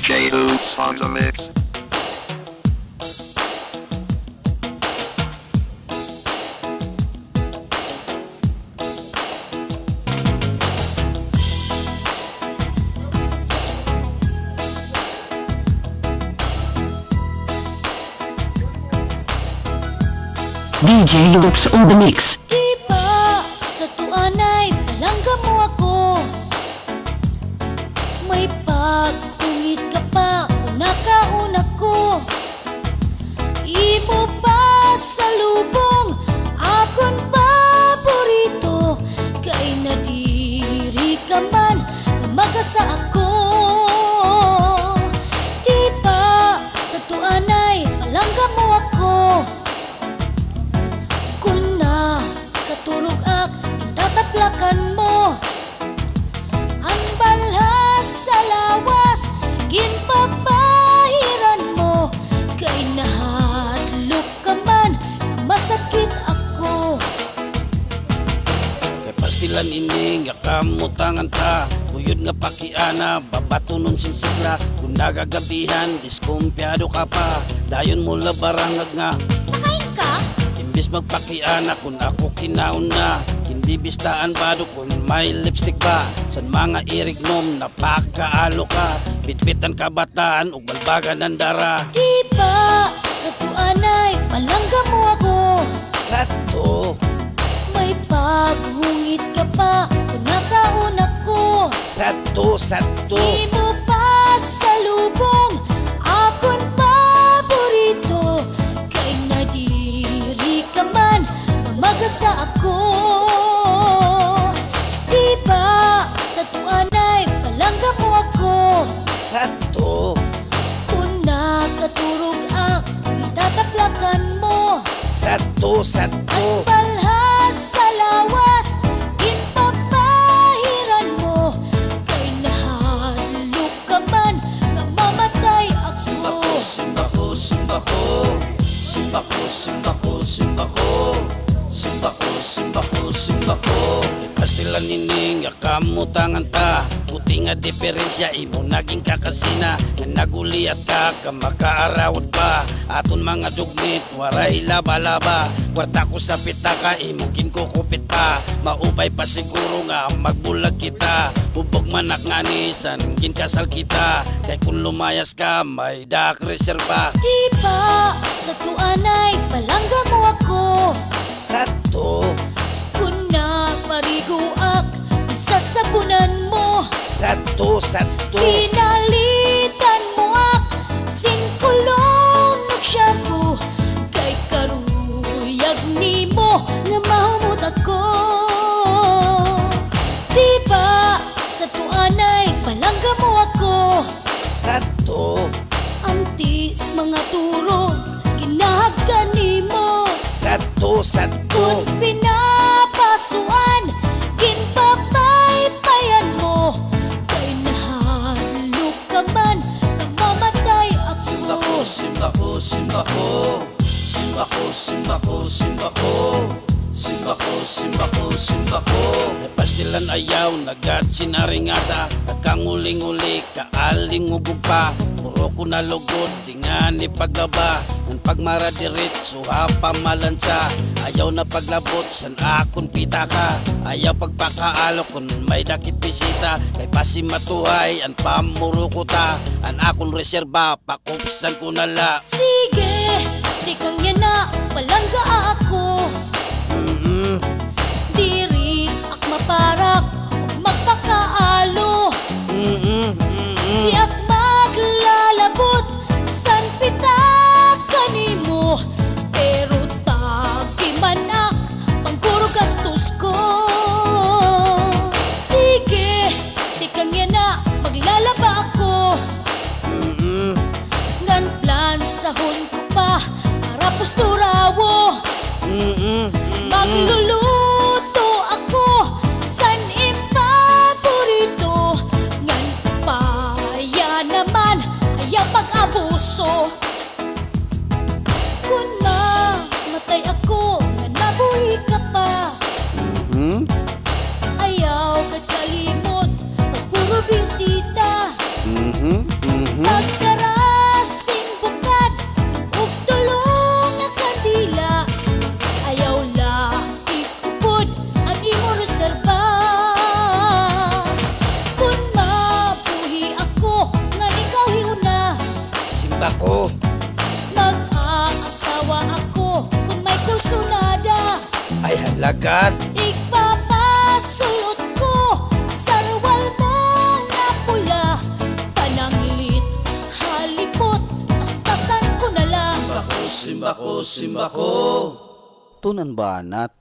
DJ Hoots on the mix. DJ Hoots on the mix. Diba sa tuanay palangga mo ako, may pagtungit ka pa una ko. Imo pa sa lubong akong paborito, kay nadiri ka man nga magasa ako. Diba sa tuanay palangga mo ako, katurog ak tataplakan mo ang balhas sa lawas, ginpapahiran mo, kay nahatlok ka man na masakit ako. Kay pastilan ining akamutangan ta, buyod nga pakiana, babatunon sinsigla. Kung nagagabihan, diskumpyado ka pa, dayon mo labarangag nga Nakain ka? imbis magpakiana kung ako kinaon na, kinbibistaan ba do kung may lipstick ba, san mga irignom napakaalo ka, bitbitan kabataan ug balbagan ng dara. Diba sa tuanay palangga mo ako, Sato, may paghungit ka pa una ko. sato, Di mo pa sa lubong akong paborito, kay nadiri ka man na magasa ako. Diba sa tuanay palangga mo ako, sato, kung nakaturog ak itataplakan mo sato, sato. balhas sa lawas, ginpapahiran mo, kay nahalok ka man nga mamatay ako. Simbako, simbako, simbako, simbako, simbako, simbako, simbako, simbako. Pastilan nining akamutangan ta, buti nga diferensya imo naging kakasina, nga naguliat ka kamakaarawad pa, aton mga dugnit waray laba-laba, kwarta ko sa pitaka imo kinkukupit pa, maupay pa siguro nga magbulag kita, bubog manak nga ni san ginkasal kita, kay kung lumayas ka may dak reserva. Diba sa tuanay palangga mo ako, Sato, kung naparigo ak sasabunan mo, sato, sato. pinalitan mo ak singkulong nagsyapo, kay karuyag nimo nga mahumot ako. Diba sa tuanay palangga mo ako, Sato, antis mga turo kinahagkan nimo, sato, sato. kung pinapasuan ginpapaypayan mo, kay nahalok ka man nagmamatay ako. Simbako, simbako, simbako, simbako, simbako, simbako, simbako, simbako. May pastilan ayaw, nagat sinaringasa, nagkanguling-uli, kaaling-ugog pa, puro ko nalugod, tingan ni paglaba, ng pagmaradiritso pamalansa, ayaw na paglabot, san akon pitaka, ayaw pagpakaalo kung may dakit bisita, kay pasimatuhay, an pamuro ko ta, an akon reserba, pakupsan ko nala. Sige, di kang yan na palangga ako, diri ak maparak ug magpakaalo, di ak maglalabot san pitaka nimo, pero tagimanak pangguro gastos ko. Sige, di kang yan na maglalaba ako, ngan plan sahon ko pa para pusturawo, magluluto ako san impaborito, ngan paya naman ayaw pag-abuso. Kung mamatay ako nga nabuhi ka pa, ayaw ka kalimot pag puro bisita, Pagkarasing bukad ug tulong nga kandila, ayaw lang ikupod ang imo reserba. Kung mabuhi ako nga ikaw hiuna, Simba ko, mag-aasawa ako kung may kursunada. ay halagat. Ipapasulot ko sa ruwal mo nga pula, pananglit, halipot, tastasan ko na lang. Simba ko, simba ko, simba ko. Tunan ba, anak?